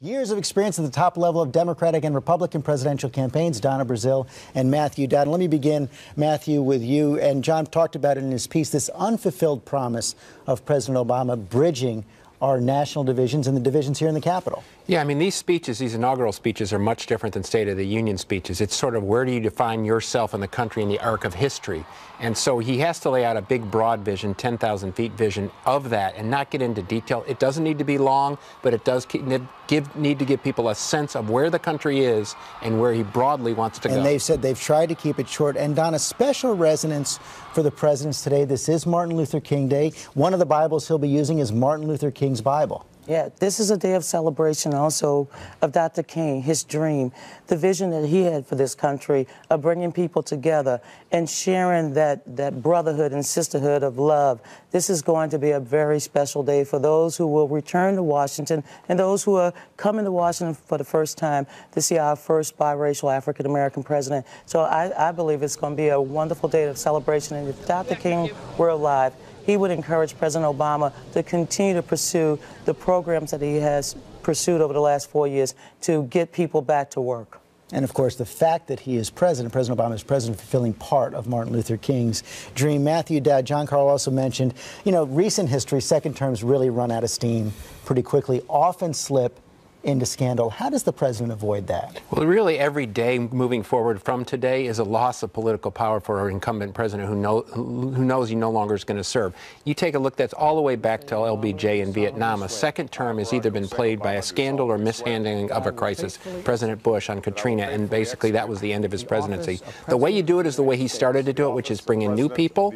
Years of experience at the top level of Democratic and Republican presidential campaigns, Donna Brazile and Matthew Dowd. Let me begin, Matthew, with you. And John talked about it in his piece, this unfulfilled promise of President Obama bridging our national divisions and the divisions here in the Capitol. Yeah, I mean, these speeches, these inaugural speeches are much different than State of the Union speeches. It's sort of where do you define yourself and the country in the arc of history? And so he has to lay out a big, broad vision, 10,000 feet vision of that and not get into detail. It doesn't need to be long, but it does need to give people a sense of where the country is and where he broadly wants to go. And they've said they've tried to keep it short. And Donna, special resonance for the presidents today. This is Martin Luther King Day. One of the Bibles he'll be using is Martin Luther King's Bible. Yeah, this is a day of celebration also of Dr. King, his dream, the vision that he had for this country of bringing people together and sharing that brotherhood and sisterhood of love. This is going to be a very special day for those who will return to Washington and those who are coming to Washington for the first time to see our first biracial African-American president. So I believe it's going to be a wonderful day of celebration. And if Dr. King were alive, he would encourage President Obama to continue to pursue the programs that he has pursued over the last 4 years to get people back to work. And, of course, the fact that he is president, President Obama is president, fulfilling part of Martin Luther King's dream. Matthew Dowd, John Carl also mentioned, you know, recent history, second terms really run out of steam pretty quickly, often slip into scandal. How does the president avoid that? Well, really every day moving forward from today is a loss of political power for our incumbent president who knows he no longer is going to serve. You take a look, that's all the way back to LBJ in Vietnam. A second term has either been played by a scandal or mishandling of a crisis. President Bush on Katrina, and basically that was the end of his presidency. The way you do it is the way he started to do it, which is bring in new people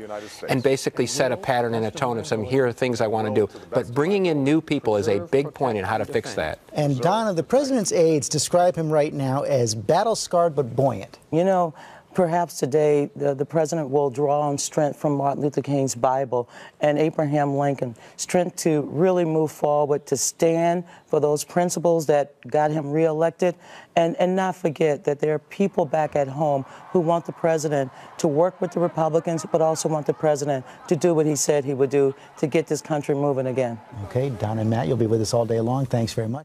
and basically set a pattern and a tone of saying, here are things I want to do. But bringing in new people is a big point in how to fix that. And Donna, the president's aides describe him right now as battle-scarred but buoyant. You know, perhaps today the president will draw on strength from Martin Luther King's Bible and Abraham Lincoln, strength to really move forward, to stand for those principles that got him reelected, and not forget that there are people back at home who want the president to work with the Republicans, but also want the president to do what he said he would do to get this country moving again. Okay, Don and Matt, you'll be with us all day long. Thanks very much.